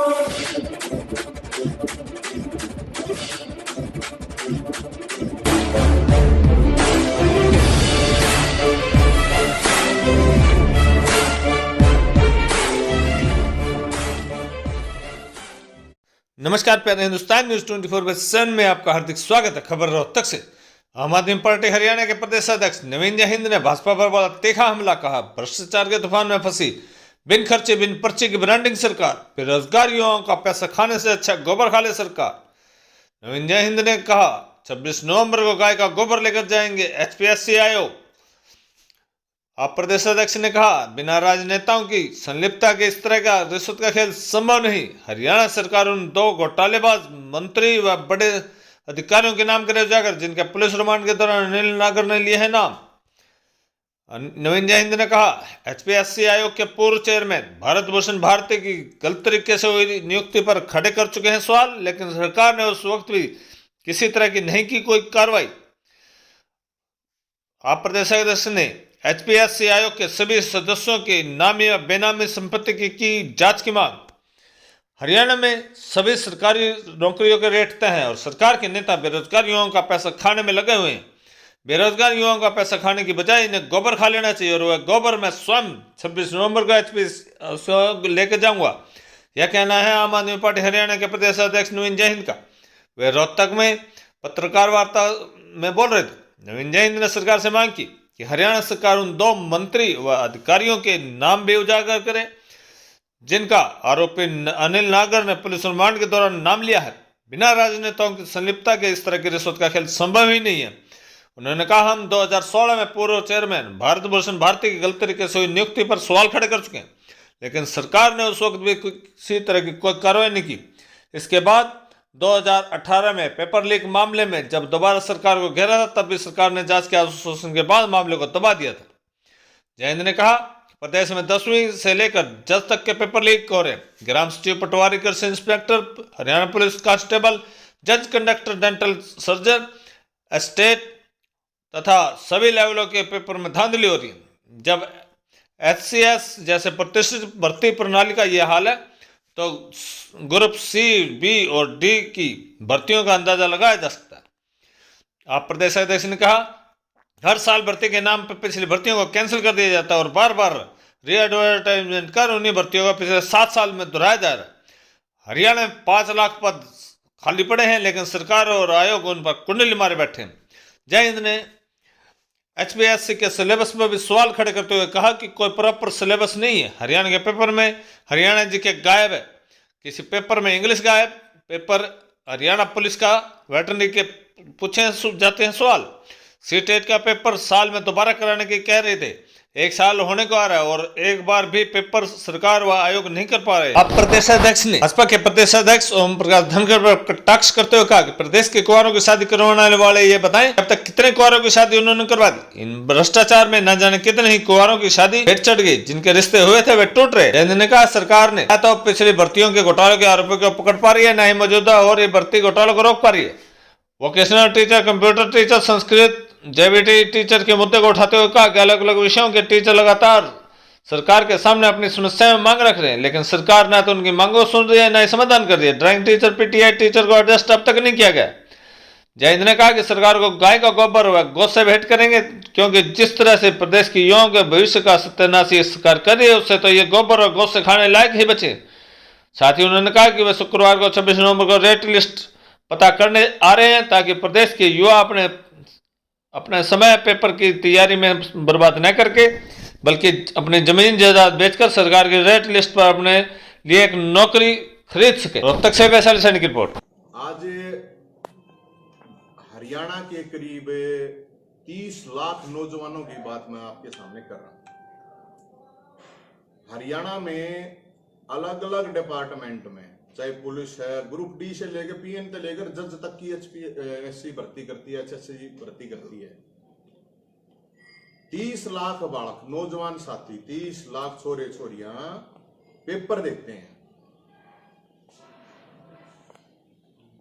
नमस्कार प्यारे हिंदुस्तान न्यूज 24/7 में आपका हार्दिक स्वागत है। खबर रोहतक से। आम आदमी पार्टी हरियाणा के प्रदेश अध्यक्ष नवीन जयहिंद ने भाजपा पर बोला तीखा हमला। कहा भ्रष्टाचार के तूफान में फंसी बिन खर्चे बिन पर्ची की ब्रांडिंग सरकार, बेरोजगार युवाओं का पैसा खाने से अच्छा गोबर खा ले सरकार। नवीन जयहिंद ने कहा 26 नवंबर को गाय का गोबर लेकर जाएंगे एचपीएससी आयोग। आप प्रदेश अध्यक्ष ने कहा बिना राजनेताओं की संलिप्तता के इस तरह का रिश्वत का खेल संभव नहीं। हरियाणा सरकार उन 2 घोटालेबाज मंत्री व बड़े अधिकारियों के नाम करे उजागर जिनके पुलिस रिमांड के दौरान अनिल नागर ने लिए हैं नाम। नवीन जयहिंद ने कहा एचपीएससी आयोग के पूर्व चेयरमैन भारत भूषण भारती की गलत तरीके से हुई नियुक्ति पर खड़े कर चुके हैं सवाल, लेकिन सरकार ने उस वक्त भी किसी तरह की नहीं की कोई कार्रवाई। आप प्रदेश अध्यक्ष ने एचपीएससी आयोग के सभी सदस्यों की नामी व बेनामी संपत्ति की जांच की मांग। हरियाणा में सभी सरकारी नौकरियों के रेट तय हैं और सरकार के नेता बेरोजगार युवाओं का पैसा खाने में लगे हुए हैं। बेरोजगार युवाओं का पैसा खाने की बजाय इन्हें गोबर खा लेना चाहिए और वह गोबर मैं स्वयं 26 नवंबर को एचपीएससी लेकर जाऊंगा। यह कहना है आम आदमी पार्टी हरियाणा के प्रदेश अध्यक्ष नवीन जयहिंद का। वे रोहतक में पत्रकार वार्ता में बोल रहे थे। नवीन जयहिंद ने सरकार से मांग की कि हरियाणा सरकार उन 2 मंत्री व अधिकारियों के नाम भी उजागर करे जिनका आरोपी अनिल नागर ने पुलिस रिमांड के दौरान नाम लिया है। बिना राजनेताओं की संलिप्तता के इस तरह की रिश्वत का खेल संभव ही नहीं है। उन्होंने कहा हम 2016 में पूर्व चेयरमैन भारत भूषण भारती की गलत तरीके से हुई नियुक्ति पर सवाल खड़े कर चुके हैं, लेकिन सरकार ने उस वक्त भी किसी तरह की कोई कार्रवाई नहीं की। इसके बाद 2018 में पेपर लीक मामले में जब दोबारा सरकार को घेरा था तब भी सरकार ने जांच के आश्वासन के बाद मामले को दबा दिया था। जयहिंद ने कहा प्रदेश में 10वीं से लेकर जज तक के पेपर लीक हो रहे। ग्राम सचिव, पटवारी, कृषि इंस्पेक्टर, हरियाणा पुलिस कांस्टेबल, जज, कंडक्टर, डेंटल सर्जन, एस्टेट तथा सभी लेवलों के पेपर में धांधली हो रही है। जब एचसीएस जैसे प्रतिष्ठित भर्ती प्रणाली का यह हाल है तो ग्रुप सी, बी और डी की भर्तियों का अंदाजा लगाया जा सकता है। आप प्रदेश अध्यक्ष ने कहा हर साल भर्ती के नाम पर पिछली भर्तियों को कैंसिल कर दिया जाता है और बार बार रीएडवर्टाइजमेंट कर उन्हीं भर्तियों का पिछले 7 साल में दोहराया जा रहा है। हरियाणा में 5 लाख पद खाली पड़े हैं, लेकिन सरकार और आयोग उन पर कुंडली मारे बैठे हैं। जयहिंद ने एचपीएससी के सिलेबस में भी सवाल खड़े करते हुए कहा कि कोई प्रॉपर सिलेबस नहीं है। हरियाणा के पेपर में हरियाणा जी के गायब है, किसी पेपर में इंग्लिश गायब, पेपर हरियाणा पुलिस का वेटरनरी के पूछे जाते हैं सवाल। सीटेट का पेपर साल में दोबारा कराने की कह रहे थे, 1 साल होने को आ रहा है और एक बार भी पेपर सरकार व आयोग नहीं कर पा रहे। अब प्रदेश अध्यक्ष ने भाजपा के प्रदेश अध्यक्ष ओम प्रकाश धनखड़ पर कटाक्ष करते हुए कहा कि प्रदेश के कुंवारों की शादी करवाने वाले ये बताएं अब तक कितने कुंवारों की शादी उन्होंने करवा दी। इन भ्रष्टाचार में न जाने कितने ही कुंवारों की शादी पेट चढ़ गई, जिनके रिश्ते हुए थे वे टूट रहे। जयहिंद ने कहा सरकार ने तो पिछली भर्तियों के घोटालों के आरोपियों को पकड़ पा रही है, न ही मौजूदा और ये भर्ती घोटालों को रोक पा रही है। Vocational teacher, computer teacher, Sanskrit, JBT teacher के मुद्दे को उठाते हुए कहा कि अलग अलग विषयों के टीचर लगातार सरकार के सामने अपनी समस्याएं में मांग रख रहे हैं, लेकिन सरकार ना तो उनकी मांगों सुन रही है ना ही समाधान कर रही है। ड्राइंग टीचर, पीटीआई टीचर को एडजस्ट अब तक नहीं किया गया। जयहिंद ने कहा कि सरकार को गाय का गोबर व गौ से भेंट करेंगे, क्योंकि जिस तरह से प्रदेश की युवाओं के भविष्य का सत्यानाशी सरकार कर रही है उससे तो ये गोबर और गौ से खाने लायक ही बचे। साथ ही उन्होंने कहा कि वे शुक्रवार को 26 नवंबर को रेट लिस्ट पता करने आ रहे हैं ताकि प्रदेश के युवा अपने समय पेपर की तैयारी में बर्बाद न करके बल्कि अपनी जमीन जायदाद बेचकर सरकार की रेट लिस्ट पर अपने लिए एक नौकरी खरीद सके। रोहतक से वैशाली सैनी की रिपोर्ट। आज हरियाणा के करीब 30 लाख नौजवानों की बात मैं आपके सामने कर रहा हूं। हरियाणा में अलग अलग डिपार्टमेंट में, चाहे पुलिस है, ग्रुप डी से लेकर पीएन से लेकर जज तक की एचपीएससी भर्ती करती है, एचएससी भर्ती करती है। 30 लाख बालक, नौजवान साथी, 30 लाख छोरे छोरियां पेपर देते हैं।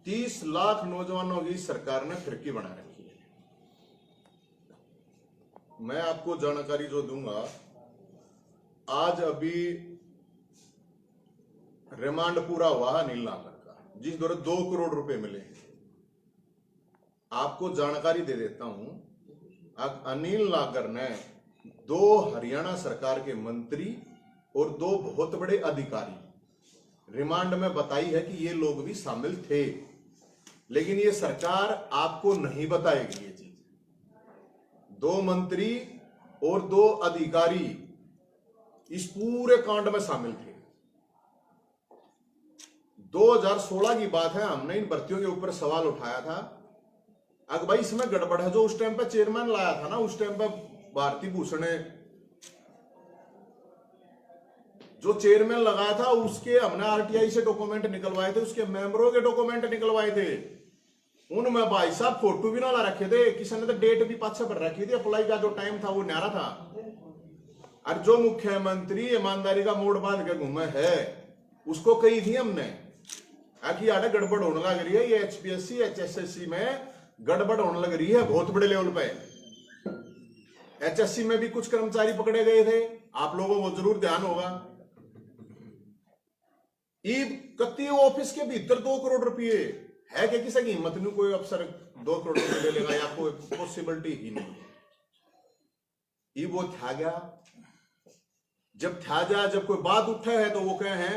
30 लाख नौजवानों की सरकार ने फिरकी बना रखी है। मैं आपको जानकारी जो दूंगा, आज अभी रिमांड पूरा हुआ है अनिल नागर का, जिस दौरान 2 करोड़ रुपए मिले। आपको जानकारी दे देता हूं, अनिल नागर ने 2 हरियाणा सरकार के मंत्री और 2 बहुत बड़े अधिकारी रिमांड में बताई है कि ये लोग भी शामिल थे, लेकिन ये सरकार आपको नहीं बताएगी ये चीज। 2 मंत्री और 2 अधिकारी इस पूरे कांड में शामिल थे। 2016 की बात है, हमने इन भर्तियों के ऊपर सवाल उठाया था। अगर भाई इसमें गड़बड़ है, जो उस टाइम पे चेयरमैन लाया था ना, उस टाइम पे भारती भूषण ने जो चेयरमैन लगाया था, उसके हमने आरटीआई से डॉक्यूमेंट निकलवाए थे, उसके मेंबरों के डॉक्यूमेंट निकलवाए थे। उनमें भाई साहब फोटो भी ना ला रखे थे, किसी ने तो डेट भी पाछे पर रखी थी, अप्लाई का जो टाइम था वो न्यारा था। और जो मुख्यमंत्री ईमानदारी का मोड़ बांध के घूमे है, उसको कही थी हमने कि आड़े गड़बड़ होने लग रही है, ये एचपीएससी एचएसएससी में गड़बड़ होने लग रही है बहुत बड़े लेवल पे। एचएससी में भी कुछ कर्मचारी पकड़े गए थे, आप लोगों को जरूर ध्यान होगा। कत्ती ऑफिस के भीतर 2 करोड़ रुपए है कि किसी की हिम्मत नहीं, कोई अफसर 2 करोड़ रुपए ले लेगा, या कोई पॉसिबिलिटी ही नहीं। ये वो था गया, जब था जा, जब कोई बात उठे है तो वो कहे हैं,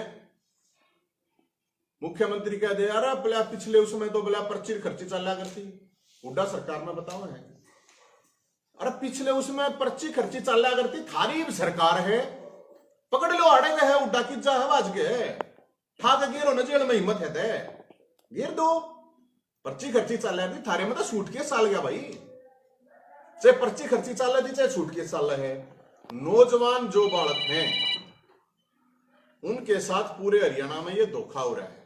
मुख्यमंत्री कह दे यार बोला पिछले उसमें तो बोला पर्ची खर्ची चला करती, हुड्डा सरकार में बताओ है। अरे पिछले उसमें पर्ची खर्ची चला करती, थारी सरकार है, पकड़ लो, अड़ेंगे है, हुड्डा की जा है, बाज के ठाक गिर होने जेल में हिम्मत है ते गिर दो। पर्ची खर्ची चल रही थी, थारे में तो सूटकेस चाल गया भाई, चाहे पर्ची खर्ची चल रही थी चाहे सूटकेस चल रहे हैं। नौजवान जो बालक हैं उनके साथ पूरे हरियाणा में ये धोखा हो रहा है।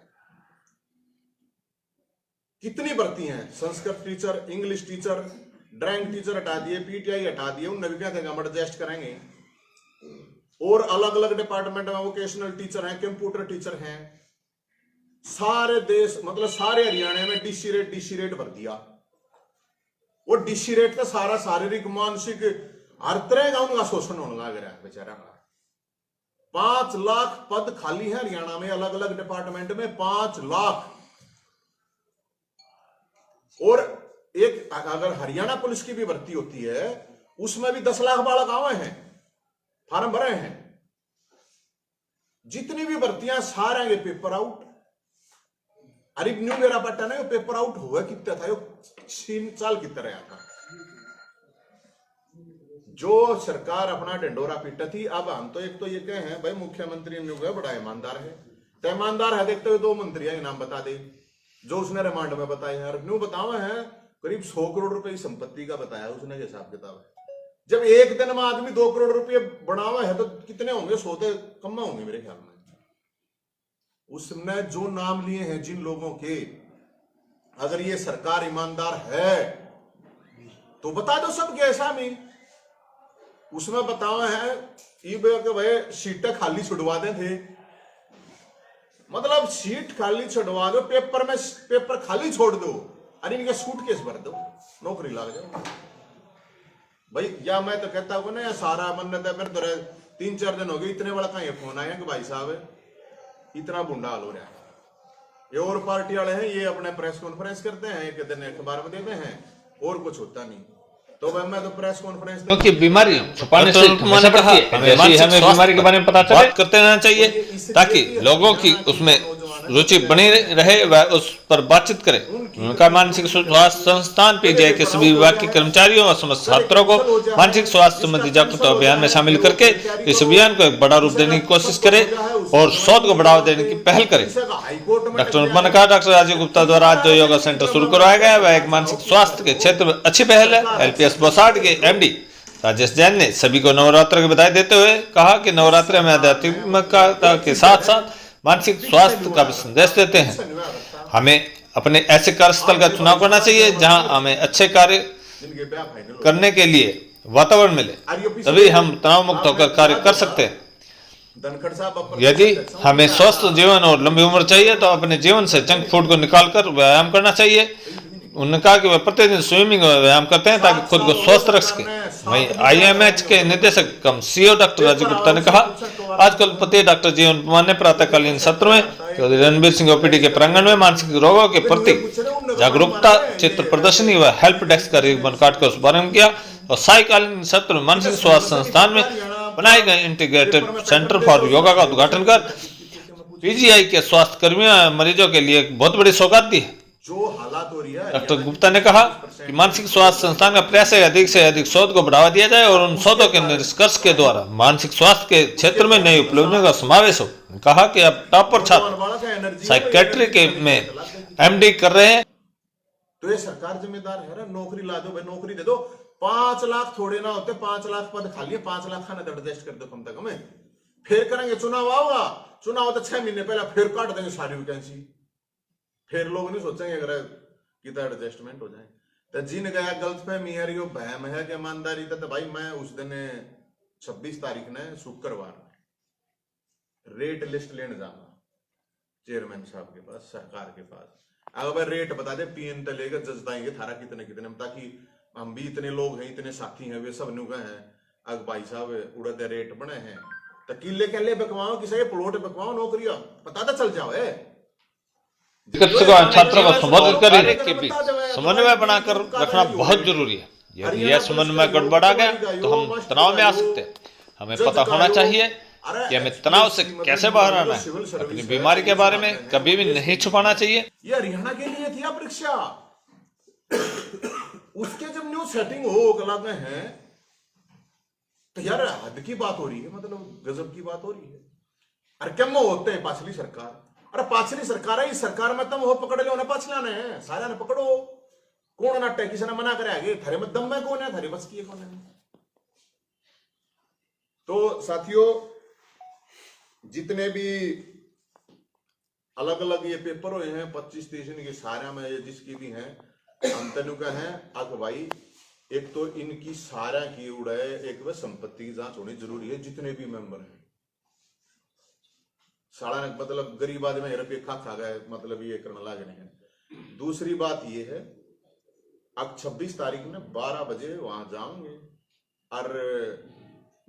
कितनी भर्ती हैं, Sanskrit teacher, English teacher, drawing teacher हटा दिए, पीटीआई हटा दिए, उन नवी क्या हम एडजस्ट करेंगे। और अलग अलग डिपार्टमेंट में वोकेशनल टीचर हैं, कंप्यूटर टीचर हैं, सारे देश मतलब सारे हरियाणा में डीसी रेट भर दिया। वो डीसी रेट का सारा शारीरिक मानसिक हर तरह का उनका शोषण होने लग रहा है बेचारा का। 5 लाख पद खाली है हरियाणा में, अलग अलग डिपार्टमेंट में 5 लाख। और एक अगर हरियाणा पुलिस की भी भर्ती होती है, उसमें भी 10 लाख बालक आए हैं, फार्म भरे हैं। जितनी भी भर्तियां सारे ये पेपर आउट। अरे न्यू मेरा पट्टा ना, पेपर आउट हुआ कितना था, 3 साल की तरह आता। जो सरकार अपना डंडोरा पीटा थी, अब हम तो एक तो ये कहे हैं भाई मुख्यमंत्री ने बड़ा ईमानदार है, तो ईमानदार है देखते हुए 2 मंत्री के नाम बता दे जो उसने रिमांड में बताए हैं। न्यू बतावे हैं करीब 100 करोड़ रुपए की संपत्ति का बताया उसने, हिसाब किताब है। जब एक दिन में आदमी 2 करोड़ रुपए बनावा है तो कितने होंगे, 100 से कम होंगे मेरे ख्याल में। उसने जो नाम लिए हैं जिन लोगों के, अगर ये सरकार ईमानदार है तो बता दो सब कैसा में। उसमें बतावा है कि भाई सीटें खाली छुड़वा दे थे, मतलब सीट खाली छुड़वा दो, पेपर खाली छोड़ दो, अरे इनका सूटकेस भर दो, नौकरी लग जाओ भाई। या मैं तो कहता हूँ ना, सारा मन मेरे तो 3-4 दिन हो गए, इतने बड़ा कहीं फोन आया कि भाई साहब इतना बुंडा हाल हो रहा है। ये और पार्टी वाले हैं, ये अपने प्रेस कॉन्फ्रेंस करते हैं, एक दिन अखबार में देते हैं, और कुछ होता नहीं। तो भाई मैं तो प्रेस कॉन्फ्रेंस क्योंकि बीमारी छुपाने से हमें बीमारी के बारे में पता चले, बात करते रहना चाहिए ताकि लोगों की उसमें रुचि बनी रहे, वह उस पर बातचीत करें। उनका मानसिक स्वास्थ्य संस्थान पीजीआई के सभी विभाग के कर्मचारियों और समस्त छात्रों को मानसिक स्वास्थ्य संबंधी जागरूकता अभियान में शामिल करके इस अभियान को एक बड़ा रूप देने की कोशिश करें और शोध को बढ़ावा देने की पहल करें। डॉक्टर अनुपमा ने कहा, डॉक्टर राजीव गुप्ता द्वारा आज जो योगा सेंटर शुरू करवाया गया है वह एक मानसिक स्वास्थ्य के क्षेत्र में अच्छी पहल है। एलपीएस बोसाड के एमडी राजेश जैन ने सभी को नवरात्र की बधाई देते हुए कहा कि नवरात्र में आध्यात्मिकता के साथ साथ मानसिक स्वास्थ्य का भी संदेश देते हैं। हमें अपने ऐसे कार्यस्थल का चुनाव करना चाहिए जहां हमें अच्छे कार्य करने के लिए वातावरण मिले, तभी हम तनाव मुक्त होकर कार्य कर सकते हैं। यदि हमें स्वस्थ जीवन और लंबी उम्र चाहिए तो अपने जीवन से जंक फूड को निकालकर व्यायाम करना चाहिए। उन्होंने कहा कि वे प्रतिदिन स्विमिंग और व्यायाम करते हैं ताकि खुद को स्वस्थ रख सके। वहीं आईएमएच के निदेशक कम सीईओ डॉक्टर राजीव गुप्ता ने कहा, आजकल पति डॉक्टर जीवन कुमार ने प्रातःकालीन सत्र में चौधरी रणबीर सिंह ओपीडी के प्रांगण में मानसिक रोगों के प्रति जागरूकता चित्र प्रदर्शनी व हेल्प डेस्क का रिबन काट कर शुभारंभ किया और सायकालीन सत्र में मानसिक स्वास्थ्य संस्थान में बनाए गए इंटीग्रेटेड सेंटर फॉर योगा का उद्घाटन कर पीजीआई के स्वास्थ्य कर्मियों और मरीजों के लिए एक बहुत बड़ी सौगात दी है। जो हालात हो रही है, डॉक्टर गुप्ता ने कहा कि मानसिक स्वास्थ्य संस्थान का प्रयास है अधिक से अधिक शोध को बढ़ावा दिया जाए और उन शोधों के निष्कर्ष के द्वारा मानसिक स्वास्थ्य के क्षेत्र में नई उपलब्धियों का समावेश हो। कहा कि अब टॉपर छात्र साइकेट्री के में एमडी कर रहे हैं। तो ये सरकार जिम्मेदार है ना, नौकरी ला दो भाई, नौकरी दे दो। 5 लाख थोड़े ना होते, 5 लाख पद खाली है, 5 लाख खाना एडजस्ट कर दो कम से कम। फिर करेंगे चुनाव, आऊगा चुनाव तो 6 महीने पहले फिर काट देंगे सारी वैकेंसी। फिर लोग नहीं सोचेंगे अगर कितना एडजस्टमेंट हो जाए। तो जिन गया गलतफहमी है, यो बहम है कि ईमानदारी तो भाई मैं उस दिन 26 तारीख ने शुक्रवार रेट लिस्ट लेने जाऊंगा चेयरमैन साहब के पास, सरकार के पास। अगर भाई रेट बता दे, पीएन तो लेगा, जज दाएंगे थारा कितने कितने, ताकि हम भी इतने लोग हैं, इतने साथी हैं, वे सब नु गए हैं। अगर भाई साहब उड़ते रेट बने हैं तो किले के लिए बकवाओ, किसी के प्लॉट बकवाओ, नौकरियां पता तो चल जाओ है। छात्रों को संबोधित करने के बीच समन्वय बनाकर रखना बहुत जरूरी है। यदि यह समन्वय गड़बड़ा गया तो हम तनाव में आ सकते हैं। हमें पता होना चाहिए कि हमें तनाव से कैसे बाहर आना है। अपनी बीमारी के बारे में कभी भी नहीं छुपाना चाहिए। यह हरियाणा के लिए थी परीक्षा, उसके जब न्यू सेटिंग हो गला में है तो यार हद की बात हो रही है, मतलब गजब की बात हो रही है। अरे क्या होते हैं पाछली सरकार, अरे पाछली सरकार है, इस सरकार में तुम हो पकड़ लो ना, पाछला ने सारा ने पकड़ो। कौन नाट्य किसी ने मना करे आगे, थारे में दम में कौन है, थारे बस की कौन है। तो साथियों, जितने भी अलग अलग ये पेपर हुए हैं 25-30 के सारे में, ये जिसकी भी हैं, हम तनु का है अब भाई, एक तो इनकी सारा की उड़े एक वह संपत्ति की जांच होनी जरूरी है, जितने भी मेंबर हैं। साड़ा ने मतलब गरीब आदमी रुपये खा गए, मतलब ये करना लाग रहे हैं। दूसरी बात ये है, अब 26 तारीख में 12 बजे वहां जाऊंगे और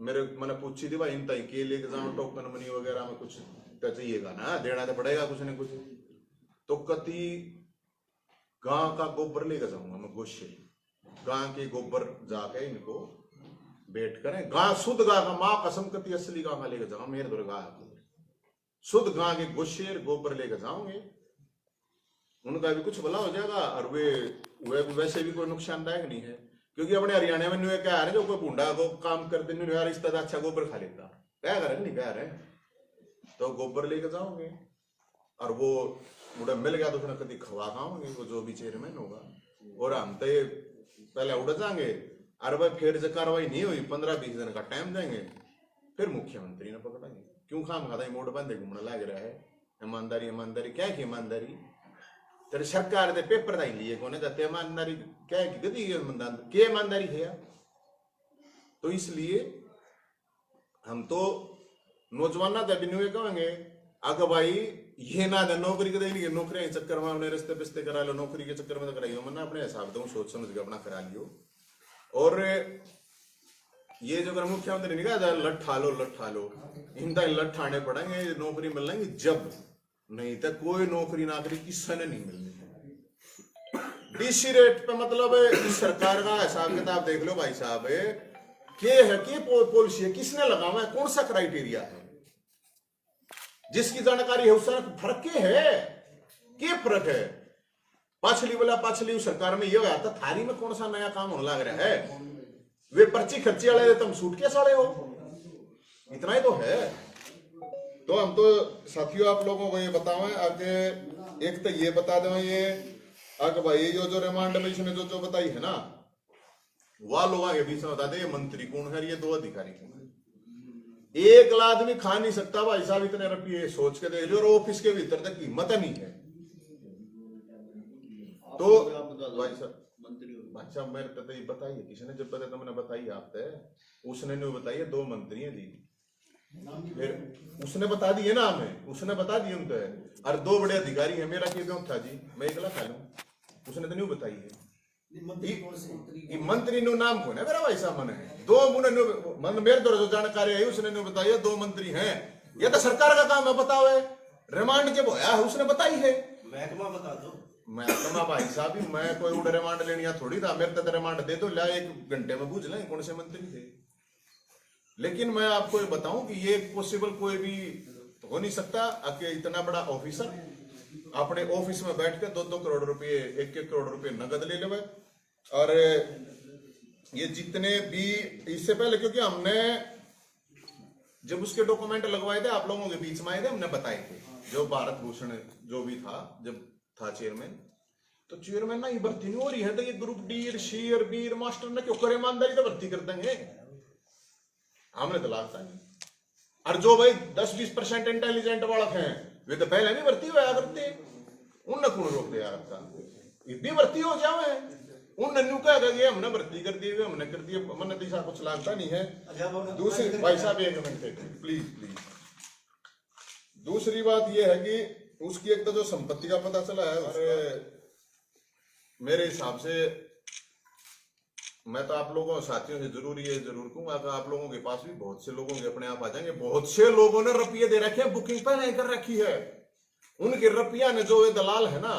मेरे मैंने पूछी थी भाई इन तय के लेके जाऊं, टोकन मनी वगैरह में कुछ तो चाहिएगा ना, देना तो पड़ेगा कुछ न कुछ। तो कति गांव का गोबर लेकर जाऊंगा मैं, गोशे गांव के गोबर जाके इनको बैठ करें, गांव शुद्ध गांव का, माँ कसम कति असली गांव का लेकर जाऊंगा, मेरे दुर्गा शुद्ध गांव के गोशेर गोबर लेकर जाओगे, उनका भी कुछ भला हो जाएगा और वे वैसे भी कोई नुकसानदायक नहीं है। क्योंकि अपने हरियाणा में न्यू क्या है, जो कोई भूडा को काम करते नहीं यार, इस तरह अच्छा गोबर खा लेता, क्या करें नहीं कह रहे। तो गोबर लेकर जाओगे और वो मुड़ा मिल गया तो उसने कभी खवा खाओगे, वो जो भी चेयरमैन होगा। और हम तो पहले उड़ जाएंगे और भाई फिर जो कार्रवाई नहीं हुई 15-20 दिन का टाइम देंगे, फिर मुख्यमंत्री ने पकड़ेंगे। क्यों खाम खाता मोड़ बंदे घूमने लग रहा है। ईमानदारी ईमानदारी क्या की ईमानदारी, तेरे सरकार दे पेपर दाई लिए कोने जाते, ईमानदारी क्या है कि गदी के ईमानदारी है। तो इसलिए हम तो नौजवान बिन्यू कहेंगे अगर भाई ये ना दे नौकरी के देंगे, नौकरी के चक्कर में अपने रिश्ते पिस्ते करा लो, नौकरी के चक्कर में तो कराइयो, मैंने अपने हिसाब से सोच समझ के अपना करा लियो। और ये जो अगर मुख्यमंत्री नहीं कहा लट्ठा लो, इनका लट्ठाने पड़ेंगे, नौकरी मिल जाएंगी जब, नहीं तो कोई नौकरी नाकरी किसी ने नहीं मिलनी। डीसी रेट पे मतलब सरकार का हिसाब किताब देख लो भाई साहब, के पॉलिसी है, किसने लगावा है, कौन सा क्राइटेरिया है, जिसकी जानकारी है उससे फर्क क्या फर्क है। पाछली सरकार में ये होया था, थारी में कौन सा नया काम होने लग रहा है, वे पर्ची खर्ची वाले तुम सूटकेस वाले हो, इतना ही तो है। तो हम तो साथियों आप लोगों को ये बताओ आगे, एक तो ये बता दो ये आगे भाई जो रिमांड में इसने जो बताई है ना, वह लोगों के बीच में बता दे ये मंत्री कौन है, ये 2 अधिकारी कौन है। एक आदमी खा नहीं सकता भाई साहब इतने रुपये, सोच के देख लो, और ऑफिस के भीतर तक कीमत नहीं है। तो भाई साहब मेरे तो ये बताइए, किसने जब पता तो मैंने बताई आपसे, उसने नहीं बताइए 2 मंत्री हैं जी, फिर उसने बता दिए ना हमें, उसने बता दिए उनसे, और 2 बड़े अधिकारी हैं, मेरा क्यों था जी, मैं एकला खा लूं। उसने तो नहीं बताई है। मंत्री मंत्री नु नाम कौन है मेरा भाई साहब? मन है दो मुने मन मेरे द्वारा जो जानकारी है उसने नहीं बताई है। 2 मंत्री हैं, ये तो सरकार का काम है बताओ। रिमांड जब होया है उसने बताई है। महकमा बता दो। महकमा भाई साहब ही मैं कोई उड़ रिमांड लेनी थोड़ी था। मेरे तक रिमांड दे दो, ला 1 घंटे में पूछ लें कौन से मंत्री थे। लेकिन मैं आपको ये बताऊं कि ये पॉसिबल कोई भी हो नहीं सकता कि इतना बड़ा ऑफिसर अपने ऑफिस में बैठ के 2-2 करोड़ रुपए 1-1 करोड़ रुपए नगद ले लेवे। और ये जितने भी इससे पहले, क्योंकि हमने जब उसके डॉक्यूमेंट लगवाए थे आप लोगों के बीच में आए थे, हमने बताए थे जो भारत भूषण जो भी था जब था चेयरमैन, तो चेयरमैन ना ये भर्ती नहीं हो रही है तो ये ग्रुप डी और सी और बी और मास्टर ने क्यों करे ईमानदारी तो भर्ती कर देंगे। हमने तो लागता नहीं। और जो भाई 10-20% इंटेलिजेंट बालक हैं वे तो पहले नहीं भर्ती हुआ करते, उनने कौन रोक दिया आपका? इतनी भर्ती हो जावे उन नन्नू का ये हमने भर्ती कर दी, हमने कर दिया, मन दिशा कुछ लागता नहीं है। दूसरी भाई साहब 1 मिनट प्लीज। दूसरी बात ये है कि उसकी एक तो जो संपत्ति का पता चला है, और मेरे हिसाब से मैं तो आप लोगों साथियों से जरूर ये जरूर कहूंगा कि आप लोगों के पास भी बहुत से लोगों के अपने आप आ जाएंगे। बहुत से लोगों ने रुपये दे रखे हैं, बुकिंग पहले कर रखी है। उनके रुपया ने जो ये दलाल है ना,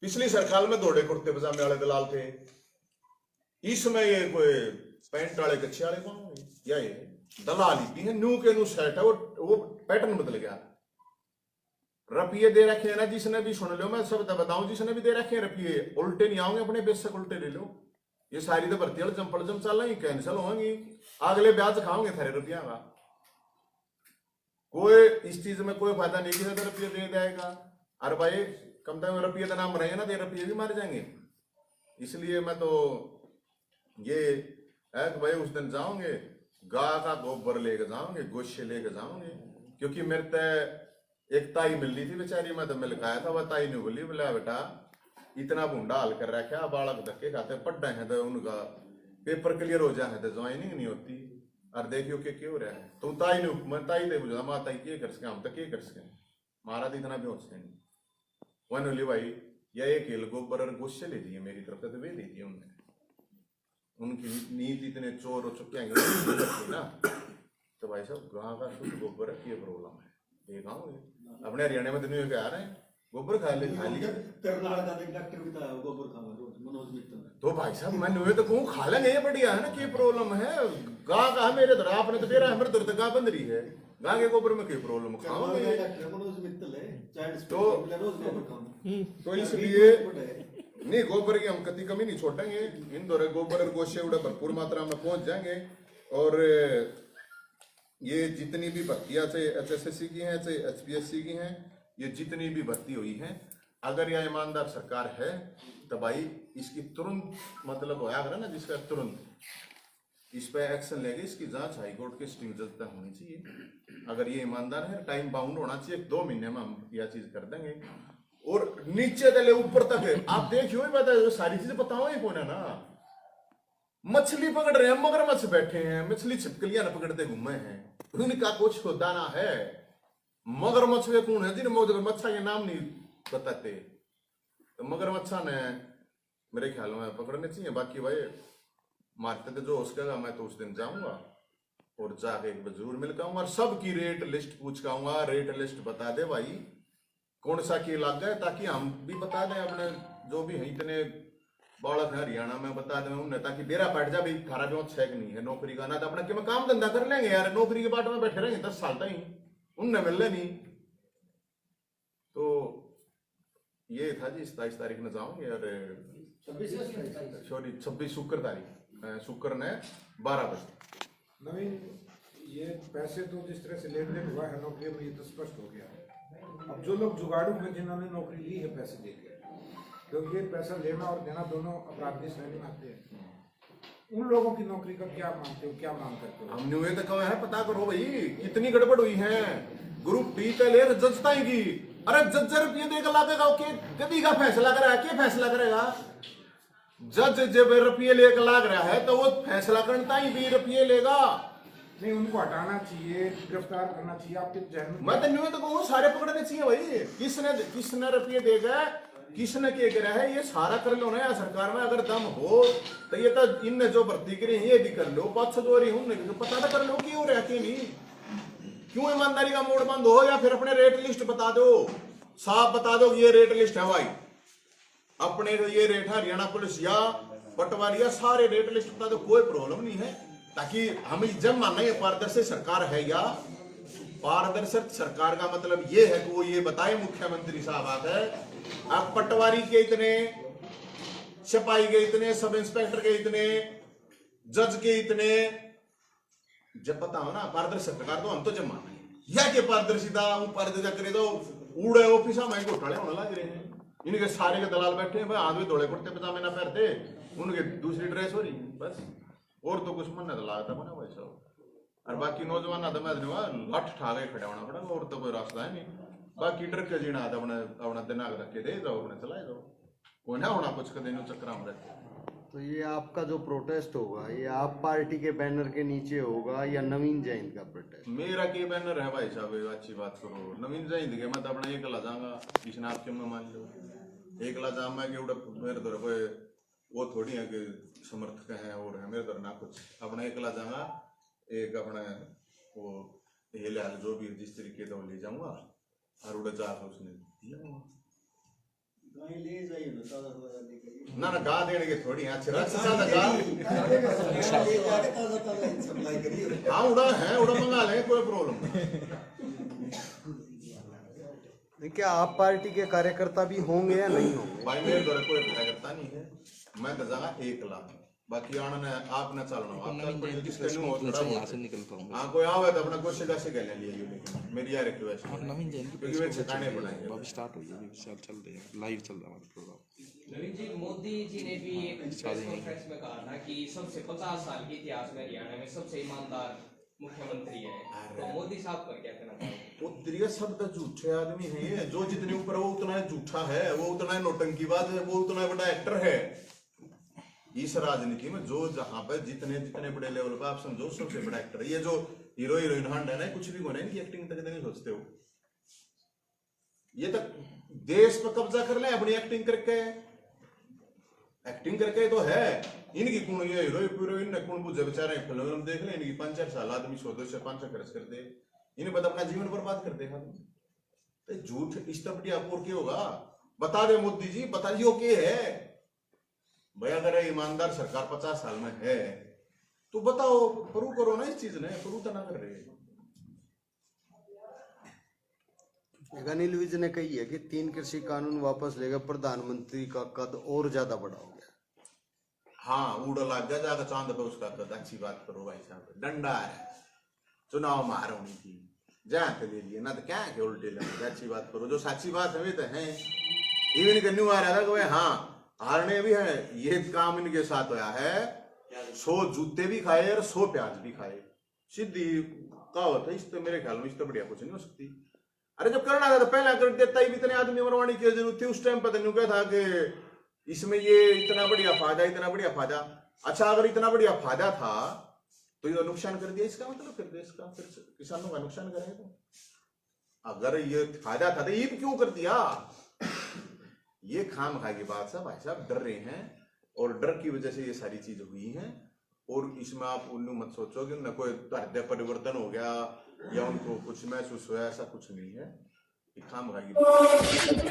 पिछली सरकार में दौड़े कुर्ते पजामे वाले दलाल थे, इसमें ये कोई पैंट वाले कच्छे वाले कौन होंगे? या ये दलाल ही है, न्यू के न्यू सेट है, वो पैटर्न बदल गया। रुपये दे रखे हैं ना, जिसने भी सुन लो, मैं सब बताऊं, जिसने भी दे रखे हैं रुपये उल्टे नहीं आओगे, अपने बेशक उल्टे ले लो। ये सारी तो भर्ती जम चल रही कैंसिल होंगी, अगले ब्याज खाओगे थारे रुपया का। कोई इस चीज में कोई फायदा नहीं किया तो रुपये दे जाएगा। अरे भाई कम से कम रुपये का नाम रहेगा ना, तो रुपये भी मारे जाएंगे। इसलिए मैं तो ये है कि भाई उस दिन जाओगे गाय का गोबर लेके जाओगे, गोशे लेके जाओगे। क्योंकि मेरे तय एक ताई मिल रही थी बेचारी, मैं तो मिल खाया था, वह ताई ने बोली बोला बेटा इतना भूडा हाल कर रखा, बालक धक्के खाते पढ़ रहे हैं तो उनका पेपर क्लियर हो जाए तो ज्वाइनिंग नहीं होती। और देखियो के क्यों रहा है तो ताई ने, मैं ताई दे बुझा माँ ताई के कर सके, हम तो के कर सके, मारा तो इतना भी हो सके नहीं। वन बोली भाई यह एक हिल गोबर और गुस्से ले दिए मेरी तरफ से, तो वे दे दिए उन्होंने। उनकी नीति इतने चोर हो चुके हैं ना, तो भाई साहब गाँव का शुद्ध गोबर है, ये प्रॉब्लम है। ये गाँव अपने हरियाणा में दुनिया के आ रहे हैं गोबर खा लिया डॉक्टर भी था गोबर खा मनोज मित्तल। तो भाई साहब मैं नुए तो कहूँ खा लेंगे, ये बढ़िया है ना। क्या प्रॉब्लम है गाँ का? मेरे तरह आपने तो मेरा हमारे तरह गाँ बंद रही है, गाँ के गोबर में क्या प्रॉब्लम? खाओगे मनोज मित्तल है तो इसलिए नहीं गोबर की हम कति कमी नहीं छोड़ेंगे। इन दौरे गोबर और गोशे उड़े भरपूर मात्रा में पहुंच जाएंगे। और ये जितनी भी भर्तियां चाहे HSSC की हैं चाहे HPSC की हैं, ये जितनी भी भर्ती हुई हैं, अगर यह ईमानदार सरकार है तो भाई इसकी तुरंत मतलब होया अगर ना, जिसका तुरंत इस पे एक्शन लेंगे। इसकी जांच हाईकोर्ट के स्ट्रिंग जज तक होनी चाहिए। अगर ये ईमानदार है, टाइम बाउंड होना चाहिए, 2 महीने में हम यह चीज कर देंगे। और नीचे से ले ऊपर तक है, आप देखियो ही सारी चीजें बताओ ही कौन है ना। मछली पकड़ रहे हैं, मगरमच्छ बैठे हैं, मछली छिपकलियां न पकड़ते घूमे हैं, उनका कुछ को दाना है। मगरमच्छ वे कौन है जिन मगरमच्छा के नाम नहीं बताते, तो मगरमच्छा ने मेरे ख्याल में पकड़ने चाहिए। बाकी भाई मारते तो जो उसका मैं तो उस दिन जाऊंगा और जाके एक बार जरूर मिल पाऊंगा और सबकी रेट लिस्ट पूछ पाऊंगा। रेट लिस्ट बता दे भाई कौन सा की लग गए, ताकि हम भी बता दें अपने जो भी है इतने बालक है हरियाणा में बता दें उन्हें, ताकि बेरा बैठ जा भाई थारा भी छेक नहीं है नौकरी का ना, तो अपना कि काम धंधा कर लेंगे यार। नौकरी के बाट में बैठे रहेंगे 10 साल तक ही, उनने मिलने नहीं। तो ये था जी 27 तारीख में जाऊंगे और सॉरी 26 शुक्र तारीख, शुक्र ने 12 बजे। नवीन ये पैसे तो जिस तरह से लेन देन हुआ है नौकरी में, ये तो स्पष्ट हो गया है। अब जो लोग जुगाड़ू में जिन्होंने नौकरी ली है पैसे देके, क्योंकि पैसा लेना और देना दोनों अपराध की श्रेणी में आते हैं, उन लोगों की नौकरी का क्या मानते हो, क्या मांग करते हो? हमने ये तो कहा है पता करो भाई कितनी गड़बड़ हुई है। ग्रुप डी का ले जज ताएगी, अरे जज रुपये देकर लागेगा कभी का फैसला करेगा, क्या फैसला करेगा? जज जब रुपये लेकर लाग रहा है तो वो फैसला करता ही भी रुपये लेगा। नहीं उनको हटाना चाहिए, गिरफ्तार करना चाहिए। आपके जहन में मैं तो न्यू तो कहूँ सारे पकड़ने चाहिए भाई। किसने रुपये देगा किसने क्या करा है? ये सारा कर लो ना यार, सरकार में अगर दम हो तो ये तो इनने जो भर्ती करी है ये भी कर लो, 500 जो रही हूं तो पता तो कर लो कि हो रहा कि नहीं, क्यों ईमानदारी का मोड़ बंद हो, या फिर अपने रेट लिस्ट बता दो, साफ बता दो कि ये रेट लिस्ट है भाई, अपने ये रेट है हरियाणा पुलिस या पटवारी या सारे रेट लिस्ट बता दो, कोई प्रॉब्लम नहीं है, ताकि हम जब मानना ये पारदर्शी सरकार है। या पारदर्शक सरकार का मतलब ये है कि वो ये बताए मुख्यमंत्री साहब आकर अब पटवारी के इतने, सिपाही के इतने, सब इंस्पेक्टर के इतने, जज के इतने, जब पता हो ना पारदर्शक सरकार तो हम तो जब माने या के पारदर्शिता पारदर्शिता करे तो उड़े ऑफिस में घोटाले होने लग रहे हैं, इनके सारे के दलाल बैठे हैं भाई, हाथ में धोले कुर्ते पजामे ना पहनते, उनके दूसरी ड्रेस हो रही बस, और तो कुछ मन तो लागता बना भाई साहब, और बाकी नौजवान ना तो मैं लठ ठा के खड़ा होना पड़ेगा, और तो कोई रास्ता है नहीं, बाकी डर के जीना आता अपने अपना दिमाग रख के दे दो, अपने चलाए दो, कोई ना होना कुछ कदे चक्कर में रहते। तो ये आपका जो प्रोटेस्ट होगा ये आप पार्टी के बैनर के नीचे होगा या नवीन जयंत का प्रोटेस्ट? मेरा के बैनर है भाई साहब, अच्छी बात करो, नवीन जयंत के मैं तो अपना एकला जाऊंगा, किसी आपके में मान लो एकला जाऊँ मैं कि मेरे तो कोई वो थोड़ी है कि समर्थक है और है, मेरे तो ना कुछ, अपना एकला जाऊंगा, एक अपने वो ये ले जो भी जिस तरीके से ले जाऊंगा और उड़ा जा उसने ना ना गा देने के थोड़ी अच्छी गा हाँ उड़ा है, उड़ा मंगा लेंगे, कोई प्रॉब्लम नहीं। क्या आप पार्टी के कार्यकर्ता भी होंगे या नहीं होंगे? भाई मेरे द्वारा कोई कार्यकर्ता नहीं है, मैं तो जाऊंगा एकला, बाकी आना ने आप ना चलना हाँ कोई आवे तो अपना कुछ कैसे कहने लिए, लेकिन मेरी यार रिक्वेस्ट है क्योंकि वे ठिकाने बनाएंगे अब स्टार्ट हो गई, चल रही है, लाइव चल रहा है हमारा प्रोग्राम। नवीन जी, मोदी जी ने भी एक प्रेस कॉन्फ्रेंस में कहा था कि सबसे 50 साल के इतिहास में हरियाणा में सबसे ईमानदार मुख्यमंत्री है, तो मोदी साहब पर क्या कहना चाहोगे? वो तेरे सब तो झूठे आदमी है ये, जो जितने ऊपर वो उतना झूठा है, वो उतना नौटंकीबाज है, वो उतना बड़ा एक्टर है इस राजनीति में, जो जहां पर जितने जितने बड़े लेवल पर आप समझो सबसे बड़ा एक्टर है ये, जो हीरो हीरोइन हंड है ना, कुछ भी होना इनकी एक्टिंग तक नहीं सोचते हो, ये तक देश पर कब्जा कर ले अपनी एक्टिंग करके तो है इनकी कौन, ये हीरोइन ने कौन बुझे बेचारे, फिल्म देख ले इनकी 5-4 साल आदमी 100 से 500 खर्च कर दे, इन्हें बता अपना जीवन बर्बाद कर देगा, तो झूठ इस तब बढ़िया और क्या होगा, बता दे मोदी जी, बताइए क्या है भाई, अगर ईमानदार सरकार 50 साल में है तो बताओ, प्रूव करो ना इस चीज ने, प्रूव तो ना कर रहे। अनिल विज ने कही है कि 3 कृषि कानून वापस लेकर प्रधानमंत्री का कद और ज्यादा बड़ा हो गया। हाँ उड़ लग गया जाकर चांद पे उसका कद, अच्छी बात करो भाई साहब, डंडा है, चुनाव में हार होनी थी, जहाँ पे ले लिए ना तो क्या है उल्टे लगे, अच्छी बात करो, जो सच्ची बात है तो है, इवन के न्यू आ रहा था कि भाई हाँ हारने भी है, ये काम इनके साथ होया है, 100 जूते भी खाए और 100 प्याज भी खाए, सीधी कहावत है, इस तो मेरे ख्याल में इस तो बढ़िया कुछ नहीं हो सकती। अरे जब करना था तो पहला कर देता ही, इतने आदमी मरवाने की जरूरत थी उस टाइम, पता नहीं क्या था कि इसमें ये इतना बढ़िया फायदा, अच्छा अगर इतना बढ़िया फायदा था तो ये नुकसान कर दिया, इसका मतलब फिर देश का, फिर किसानों का नुकसान करेगा, अगर ये फायदा था तो ये क्यों कर दिया, ये खाम खा की बात है भाई साहब, डर रहे हैं और डर की वजह से ये सारी चीज हुई हैं, और इसमें आप उन्हें मत सोचो कि न कोई हृदय परिवर्तन हो गया या उनको कुछ महसूस हुआ, ऐसा कुछ नहीं है, ये खाम खा की